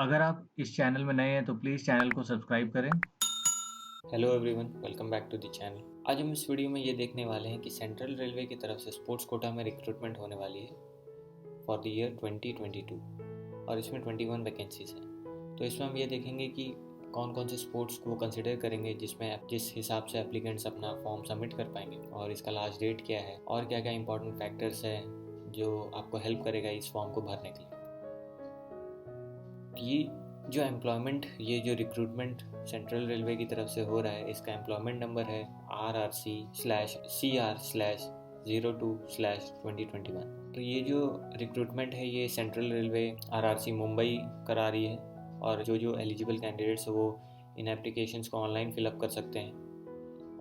अगर आप इस चैनल में नए हैं तो प्लीज़ चैनल को सब्सक्राइब करें। Hello everyone, welcome back to the channel. आज हम इस वीडियो में ये देखने वाले हैं कि सेंट्रल रेलवे की तरफ से स्पोर्ट्स कोटा में रिक्रूटमेंट होने वाली है फॉर द ईयर 2022 और इसमें 21 वैकेंसीज हैं। तो इसमें हम ये देखेंगे कि कौन कौन से स्पोर्ट्स को कंसिडर करेंगे जिसमें जिस हिसाब से एप्लीकेंट्स अपना फॉर्म सबमिट कर पाएंगे और इसका लास्ट डेट क्या है और क्या क्या इंपॉर्टेंट फैक्टर्स हैं जो आपको हेल्प करेगा इस फॉर्म को भरने के लिए। ये जो रिक्रूटमेंट सेंट्रल रेलवे की तरफ से हो रहा है, इसका एम्प्लॉयमेंट नंबर है RRC/CR/02/2021। तो ये जो रिक्रूटमेंट है ये सेंट्रल रेलवे RRC मुंबई करा रही है और जो एलिजिबल कैंडिडेट्स है वो इन एप्लीकेशंस को ऑनलाइन फिलअप कर सकते हैं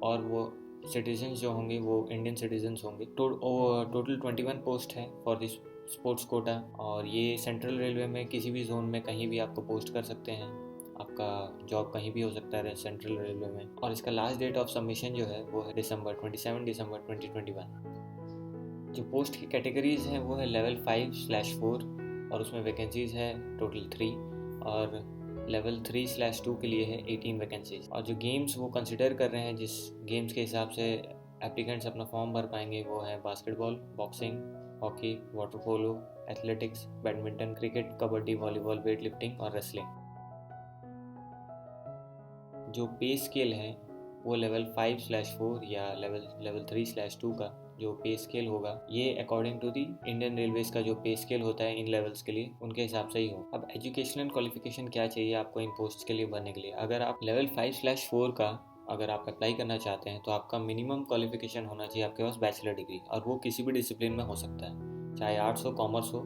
और वो सिटीजन्स जो होंगे वो इंडियन सिटीजन्स होंगे। टोटल 21 पोस्ट है फॉर दिस स्पोर्ट्स कोटा और ये सेंट्रल रेलवे में किसी भी जोन में कहीं भी आपको पोस्ट कर सकते हैं। आपका जॉब कहीं भी हो सकता है सेंट्रल रेलवे में और इसका लास्ट डेट ऑफ सबमिशन जो है वो है 27 दिसंबर 2021। जो पोस्ट की कैटेगरीज हैं वो है लेवल 5/4 और उसमें वैकेंसीज है टोटल 3 और लेवल 3/2 के लिए है 18 वैकेंसीज। और जो गेम्स वो कंसिडर कर रहे हैं जिस गेम्स के हिसाब से एप्लीकेंट्स अपना फॉर्म भर पाएंगे वो है basketball, boxing, hockey, water polo, athletics, badminton, cricket, kabaddi, volleyball, weight lifting और रेसलिंग। जो पे स्केल है वो लेवल 5/4 या लेवल 3/2 का जो पे स्केल होगा ये according to the Indian Railways का जो पे स्केल होता है इन लेवल्स के लिए उनके हिसाब से ही हो। अब एजुकेशनल क्वालिफिकेशन क्या चाहिए आपको इन पोस्ट के लिए भरने के लिए? अगर आप लेवल 5/4 का अगर आप अप्लाई करना चाहते हैं तो आपका मिनिमम क्वालिफिकेशन होना चाहिए आपके पास बैचलर डिग्री और वो किसी भी डिसिप्लिन में हो सकता है, चाहे आर्ट्स हो, कॉमर्स हो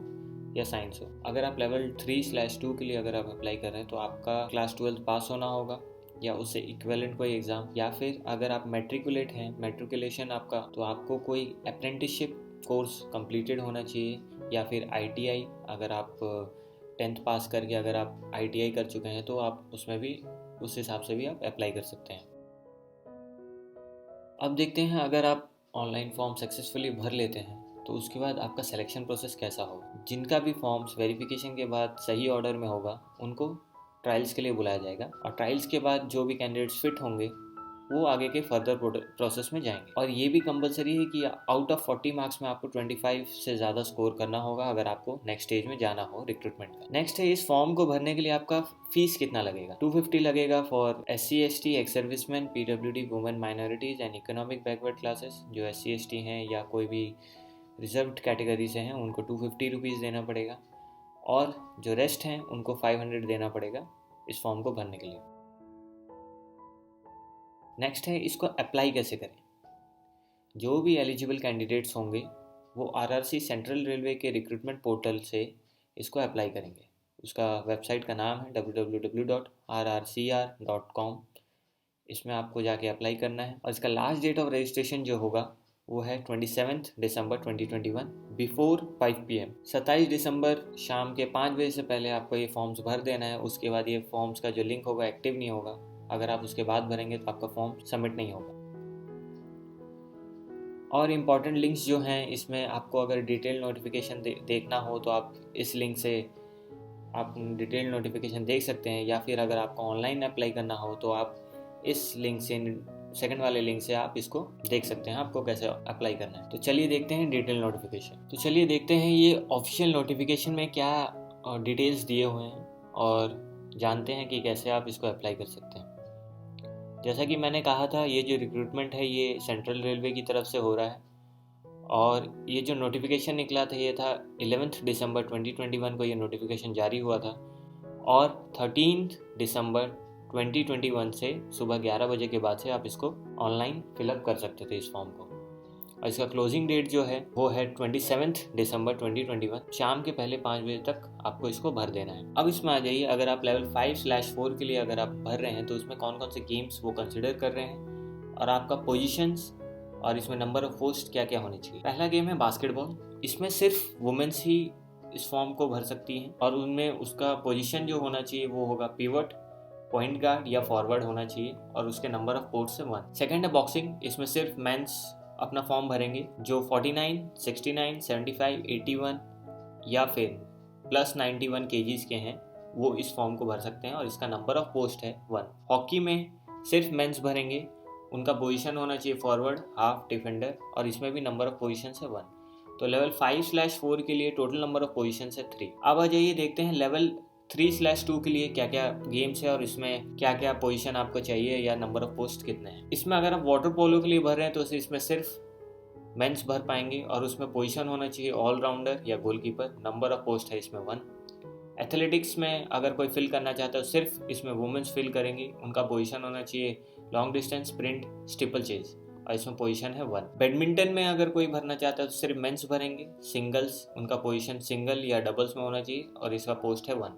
या साइंस हो। अगर आप लेवल 3/2 के लिए अगर आप अप्लाई कर रहे हैं तो आपका क्लास 12 पास होना होगा या उससे इक्विवेलेंट कोई एग्ज़ाम, या फिर अगर आप मैट्रिकुलेट हैं, मैट्रिकुलेशन आपका, तो आपको कोई अप्रेंटिसशिप कोर्स कंप्लीटेड होना चाहिए या फिर ITI। अगर आप 10th पास करके अगर आप ITI कर चुके हैं तो आप उसमें भी उस हिसाब से भी आप अप्लाई कर सकते हैं। अब देखते हैं अगर आप ऑनलाइन फॉर्म सक्सेसफुली भर लेते हैं तो उसके बाद आपका सिलेक्शन प्रोसेस कैसा होगा। जिनका भी फॉर्म्स वेरिफिकेशन के बाद सही ऑर्डर में होगा उनको ट्रायल्स के लिए बुलाया जाएगा और ट्रायल्स के बाद जो भी कैंडिडेट्स फिट होंगे वो आगे के फर्दर प्रोसेस में जाएंगे। और ये भी कंपलसरी है कि आउट ऑफ 40 मार्क्स में आपको 25 से ज़्यादा स्कोर करना होगा अगर आपको नेक्स्ट स्टेज में जाना हो रिक्रूटमेंट का। नेक्स्ट है इस फॉर्म को भरने के लिए आपका फीस कितना लगेगा। 250 लगेगा for SC/ST, ex serviceman, PWD, women, minorities and economic backward classes. जो SC/ST हैं या कोई भी रिजर्व्ड कैटेगरी से हैं उनको 250 रुपीज़ देना पड़ेगा और जो रेस्ट हैं उनको 500 देना पड़ेगा इस फॉर्म को भरने के लिए। नेक्स्ट है इसको अप्लाई कैसे करें। जो भी एलिजिबल कैंडिडेट्स होंगे वो RRC सेंट्रल रेलवे के रिक्रूटमेंट पोर्टल से इसको अप्लाई करेंगे। उसका वेबसाइट का नाम है www.rrcr.com। इसमें आपको जाके अप्लाई करना है और इसका लास्ट डेट ऑफ रजिस्ट्रेशन जो होगा वो है 27 दिसंबर 2021 बिफोर 5 PM। 27 दिसंबर शाम के 5 बजे से पहले आपको ये फॉर्म्स भर देना है। उसके बाद ये फॉर्म्स का जो लिंक होगा एक्टिव नहीं होगा। अगर आप उसके बाद भरेंगे तो आपका फॉर्म सबमिट नहीं होगा। और इम्पॉर्टेंट लिंक्स जो हैं इसमें आपको अगर डिटेल नोटिफिकेशन देखना हो तो आप इस लिंक से आप डिटेल नोटिफिकेशन देख सकते हैं या फिर अगर आपको ऑनलाइन अप्लाई करना हो तो आप इस लिंक से सेकंड वाले लिंक से आप इसको देख सकते हैं आपको कैसे अप्लाई करना है। तो चलिए देखते हैं डिटेल नोटिफिकेशन। तो चलिए देखते हैं ये ऑफिशियल नोटिफिकेशन में क्या डिटेल्स दिए हुए हैं और जानते हैं कि कैसे आप इसको अप्लाई कर सकते हैं। जैसा कि मैंने कहा था ये जो रिक्रूटमेंट है ये सेंट्रल रेलवे की तरफ से हो रहा है और ये जो नोटिफिकेशन निकला था ये था 11 दिसंबर 2021 को ये नोटिफिकेशन जारी हुआ था और 13 दिसंबर 2021 से सुबह 11 बजे के बाद से आप इसको ऑनलाइन फिलअप कर सकते थे इस फॉर्म को। और इसका क्लोजिंग डेट जो है वो है 27 दिसंबर 2021 शाम के पहले 5 बजे तक आपको इसको भर देना है। अब इसमें आ जाइए, अगर आप लेवल 5/4 के लिए अगर आप भर रहे हैं तो उसमें कौन कौन से गेम्स वो कंसिडर कर रहे हैं और आपका पोजीशंस और इसमें नंबर ऑफ पोस्ट क्या क्या होनी चाहिए। पहला गेम है बास्केटबॉल। इसमें सिर्फ वुमेन्स ही इस फॉर्म को भर सकती हैं और उनमें उसका पोजीशन जो होना चाहिए वो होगा पिवट, पॉइंट गार्ड या फॉरवर्ड होना चाहिए और उसके नंबर ऑफ पोस्ट से 1। सेकेंड है बॉक्सिंग। इसमें सिर्फ मेंस अपना फॉर्म भरेंगे जो 49, 69, 75, 81 या फिर +91 kgs के हैं वो इस फॉर्म को भर सकते हैं और इसका नंबर ऑफ पोस्ट है 1। हॉकी में सिर्फ मेंस भरेंगे, उनका पोजीशन होना चाहिए फॉरवर्ड, हाफ, डिफेंडर, और इसमें भी नंबर ऑफ पोजीशन है 1। तो लेवल 5/4 के लिए टोटल नंबर ऑफ पोजीशन है 3। अब आ जाइए देखते हैं लेवल 3/2 के लिए क्या क्या गेम्स है और इसमें क्या क्या पोजीशन आपको चाहिए या नंबर ऑफ पोस्ट कितने हैं। इसमें अगर आप वाटर पोलो के लिए भर रहे हैं तो इसमें सिर्फ मेंस भर पाएंगे और उसमें पोजीशन होना चाहिए ऑलराउंडर या गोलकीपर, नंबर ऑफ पोस्ट है इसमें 1। एथलेटिक्स में अगर कोई फिल करना चाहता है तो सिर्फ इसमें वुमेन्स फिल करेंगी, उनका पोजीशन होना चाहिए long distance, sprint, steeple chase, और इसमें पोजीशन है 1। बैडमिंटन में अगर कोई भरना चाहता है तो सिर्फ मेंस भरेंगे, सिंगल्स, उनका पोजीशन सिंगल या डबल्स में होना चाहिए और इसका पोस्ट है 1।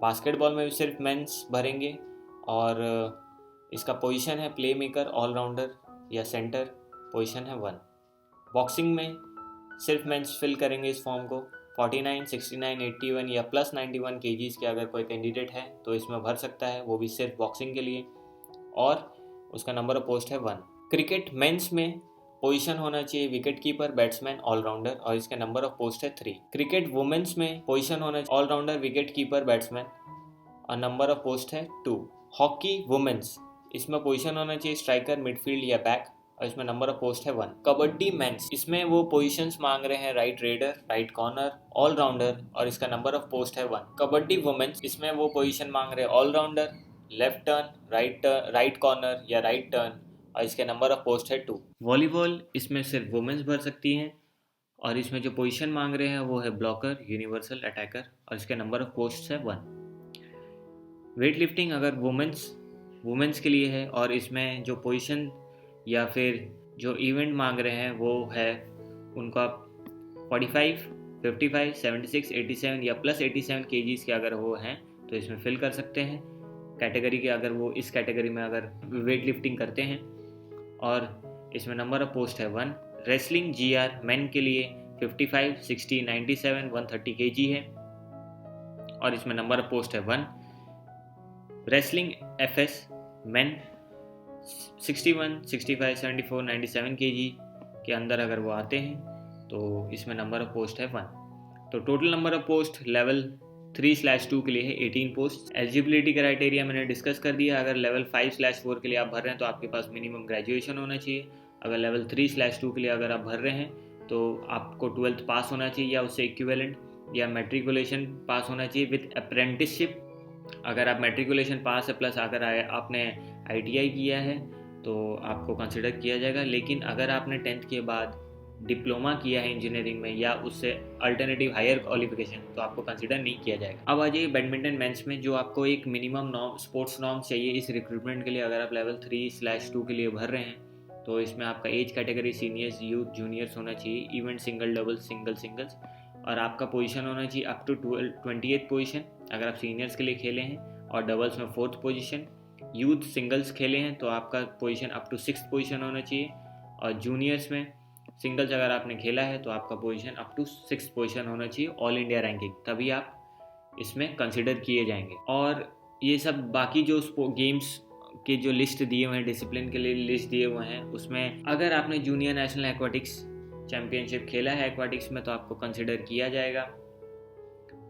बास्केटबॉल में भी सिर्फ मेंस भरेंगे और इसका पोजीशन है प्ले मेकर, ऑलराउंडर या सेंटर, पोजीशन है 1। बॉक्सिंग में सिर्फ मेंस फिल करेंगे इस फॉर्म को। 49, 69, 81 या प्लस 91 kgs के अगर कोई कैंडिडेट है तो इसमें भर सकता है, वो भी सिर्फ बॉक्सिंग के लिए, और उसका नंबर ऑफ पोस्ट है 1। क्रिकेट मेंस में पोजीशन होना चाहिए विकेट कीपर, बैट्समैन, ऑलराउंडर, और इसका नंबर ऑफ पोस्ट है 3। क्रिकेट वुमेन्स में पोजीशन होना चाहिए ऑलराउंडर, विकेट कीपर, बैट्समैन, और नंबर ऑफ पोस्ट है 2। हॉकी वुमेन्स, इसमें पोजीशन होना चाहिए स्ट्राइकर, मिडफील्ड या बैक, और इसमें नंबर ऑफ पोस्ट है 1। कबड्डी मेंस, इसमें वो पोजीशंस मांग रहे हैं right raider, right corner, allrounder, और इसका नंबर ऑफ पोस्ट है 1। कबड्डी वुमेन्स, इसमें वो पोजीशन मांग रहे हैं allrounder, left turn, right corner या राइट टर्न, और इसके नंबर ऑफ पोस्ट है 2। वॉलीबॉल, इसमें सिर्फ वुमेन्स भर सकती हैं और इसमें जो पोजीशन मांग रहे हैं वो है ब्लॉकर, यूनिवर्सल अटैकर, और इसके नंबर ऑफ पोस्ट है 1। वेट लिफ्टिंग अगर वुमेन्स के लिए है और इसमें जो पोजीशन या फिर जो इवेंट मांग रहे हैं वो है उनका 45, 55, 76, 87 या प्लस 87 kgs के अगर वो हैं तो इसमें फिल कर सकते हैं कैटेगरी के, अगर वो इस कैटेगरी में अगर वेट लिफ्टिंग करते हैं, और इसमें नंबर ऑफ पोस्ट है 1। रेसलिंग GR मेन के लिए 55, 60, 97, 130 kg है और इसमें नंबर ऑफ पोस्ट है 1। रेसलिंग FS मेन 61, 65, 74, 97 kg के अंदर अगर वो आते हैं तो इसमें नंबर ऑफ पोस्ट है 1। तो total number of post level 3/2 के लिए है 18 पोस्ट। एलिजिबिलिटी क्राइटेरिया मैंने डिस्कस कर दिया। अगर लेवल 5/4 के लिए आप भर रहे हैं तो आपके पास मिनिमम ग्रेजुएशन होना चाहिए। अगर लेवल 3/2 के लिए अगर आप भर रहे हैं तो आपको 12th पास होना चाहिए या उससे इक्विवेलेंट, या मेट्रिकुलेशन पास होना चाहिए विद अप्रेंटिसशिप। अगर आप मेट्रिकुलेशन पास है प्लस अगर आपने ITI किया है तो आपको कंसिडर किया जाएगा, लेकिन अगर आपने 10th के बाद डिप्लोमा किया है इंजीनियरिंग में या उससे अल्टरनेटिव हायर क्वालिफिकेशन तो आपको कंसिडर नहीं किया जाएगा। अब आ जाइए बैडमिंटन मेंस में, जो आपको एक मिनिमम स्पोर्ट्स नॉर्म्स चाहिए इस रिक्रूटमेंट के लिए। अगर आप लेवल 3/2 के लिए भर रहे हैं तो इसमें आपका age category seniors, youth, juniors होना चाहिए, इवेंट सिंगल, डबल, सिंगल्स, और आपका पोजीशन होना चाहिए अप टू 28th पोजीशन अगर आप सीनियर्स के लिए खेले हैं, और डबल्स में 4th पोजीशन। यूथ सिंगल्स खेले हैं तो आपका position up to 6th position होना चाहिए, और जूनियर्स में सिंगल्स अगर आपने खेला है तो आपका position up to 6th position होना चाहिए ऑल इंडिया रैंकिंग, तभी आप इसमें कंसिडर किए जाएंगे। और ये सब बाकी जो गेम्स के जो लिस्ट दिए हुए हैं, डिसिप्लिन के लिए लिस्ट दिए हुए हैं, उसमें अगर आपने जूनियर नेशनल एक्वाटिक्स चैम्पियनशिप खेला है एक्वाटिक्स में तो आपको कंसिडर किया जाएगा।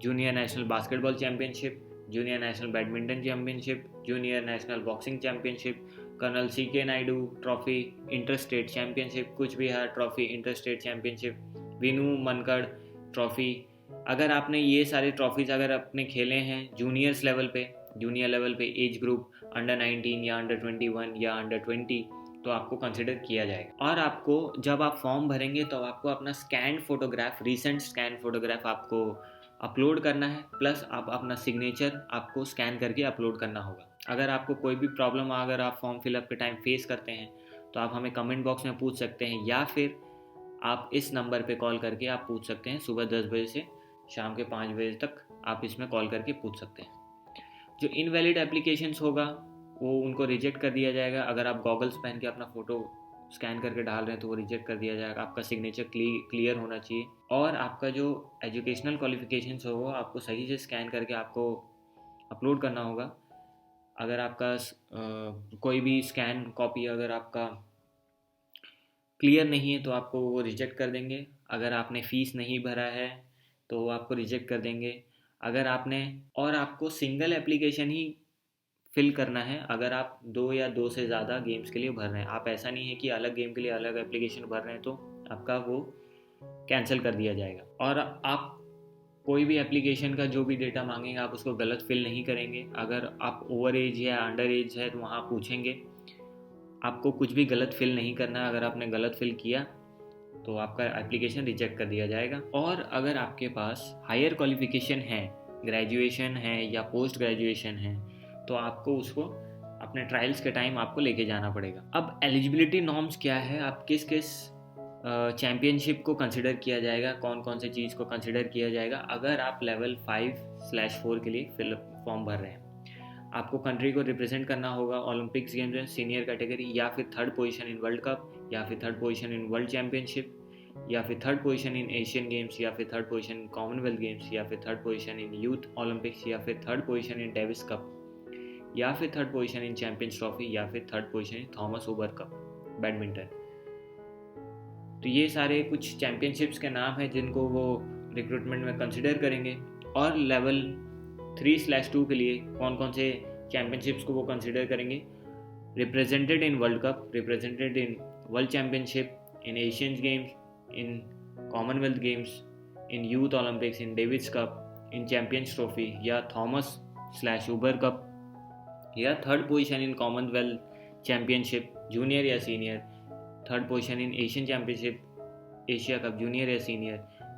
Junior national basketball championship, junior national badminton championship, junior national boxing championship, colonel CK Naidu trophy, inter state championship, Cooch Behar trophy, inter state championship, Vinoo Mankad trophy. अगर आपने ये सारे ट्रॉफीज़ अगर आपने खेले हैं जूनियर लेवल पे एज ग्रुप अंडर 19 या अंडर 21 या अंडर 20 तो आपको कंसिडर किया जाएगा। और आपको जब आप फॉर्म भरेंगे तो आपको अपना रीसेंट स्कैन फोटोग्राफ आपको अपलोड करना है, प्लस आप अपना सिग्नेचर आपको स्कैन करके अपलोड करना होगा। अगर आपको कोई भी प्रॉब्लम अगर आप फॉर्म फिलअप के टाइम फेस करते हैं तो आप हमें कमेंट बॉक्स में पूछ सकते हैं, या फिर आप इस नंबर पे कॉल करके आप पूछ सकते हैं। सुबह 10 बजे से शाम के 5 बजे तक आप इसमें कॉल करके पूछ सकते हैं। जो इनवैलिड एप्लीकेशंस होगा वो उनको रिजेक्ट कर दिया जाएगा। अगर आप गॉगल्स पहन के अपना फ़ोटो स्कैन करके डाल रहे हैं तो वो रिजेक्ट कर दिया जाएगा। आपका सिग्नेचर क्लियर होना चाहिए, और आपका जो एजुकेशनल क्वालिफिकेशंस हो वो आपको सही से स्कैन करके आपको अपलोड करना होगा। अगर आपका कोई भी स्कैन कॉपी अगर आपका क्लियर नहीं है तो आपको वो रिजेक्ट कर देंगे। अगर आपने फ़ीस नहीं भरा है तो वो आपको रिजेक्ट कर देंगे। अगर आपने, और आपको सिंगल एप्लीकेशन ही फिल करना है अगर आप 2 या 2 से ज़्यादा गेम्स के लिए भर रहे हैं। आप ऐसा नहीं है कि अलग गेम के लिए अलग एप्लीकेशन भर रहे हैं तो आपका वो कैंसिल कर दिया जाएगा। और आप कोई भी एप्लीकेशन का जो भी डेटा मांगेंगे आप उसको गलत फिल नहीं करेंगे। अगर आप ओवर एज या अंडर एज है तो वहाँ पूछेंगे, आपको कुछ भी गलत फिल नहीं करना है। अगर आपने गलत फिल किया तो आपका एप्लीकेशन रिजेक्ट कर दिया जाएगा। और अगर आपके पास हायर क्वालिफिकेशन है, ग्रेजुएशन है या पोस्ट ग्रेजुएशन है, तो आपको उसको अपने ट्रायल्स के टाइम आपको लेके जाना पड़ेगा। अब एलिजिबिलिटी नॉर्म्स क्या है, आप किस किस चैम्पियनशिप को कंसिडर किया जाएगा, कौन कौन से चीज़ को कंसिडर किया जाएगा अगर आप लेवल 5/4 के लिए फॉर्म भर रहे हैं। आपको कंट्री को रिप्रेजेंट करना होगा ओलंपिक्स गेम्स में सीनियर कैटेगरी, या फिर 3rd पोजीशन इन वर्ल्ड कप, या फिर 3rd पोजीशन इन वर्ल्ड चैम्पियनशिप, या फिर 3rd position in Asian games, या फिर 3rd position in Commonwealth games, या फिर 3rd पोजीशन इन यूथ ओलंपिक्स, या फिर 3rd पोजीशन इन डेविस कप, या फिर 3rd पोजीशन इन चैंपियंस ट्रॉफी, या फिर 3rd पोजीशन इन थॉमस उबर कप बैडमिंटन। तो ये सारे कुछ चैम्पियनशिप्स के नाम हैं जिनको वो रिक्रूटमेंट में कंसिडर करेंगे। और लेवल 3/2 के लिए कौन कौन से चैम्पियनशिप्स को वो कंसिडर करेंगे, represented in world cup, represented in world championship, in Asian games, in Commonwealth games, in youth Olympics, in Davis cup, in champions trophy या थॉमस/उबर कप, या 3rd position in Commonwealth championship junior या senior, 3rd position in Asian championship Asia cup junior या senior.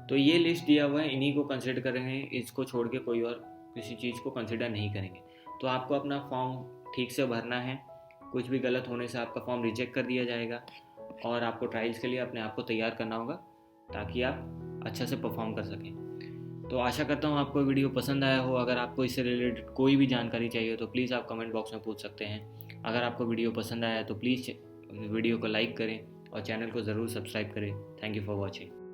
तो ये list दिया हुआ है, इन्हीं को कंसिडर करेंगे, इसको छोड़ के कोई और किसी चीज़ को कंसिडर नहीं करेंगे। तो आपको अपना फॉर्म ठीक से भरना है, कुछ भी गलत होने से आपका फॉर्म रिजेक्ट कर दिया जाएगा। और आपको ट्रायल्स के लिए अपने आप को तैयार करना होगा ताकि आप अच्छा से परफॉर्म कर सकें। तो आशा करता हूँ आपको वीडियो पसंद आया हो। अगर आपको इससे रिलेटेड कोई भी जानकारी चाहिए तो प्लीज़ आप कमेंट बॉक्स में पूछ सकते हैं। अगर आपको वीडियो पसंद आया तो प्लीज़ वीडियो को लाइक करें और चैनल को ज़रूर सब्सक्राइब करें। Thank you for watching.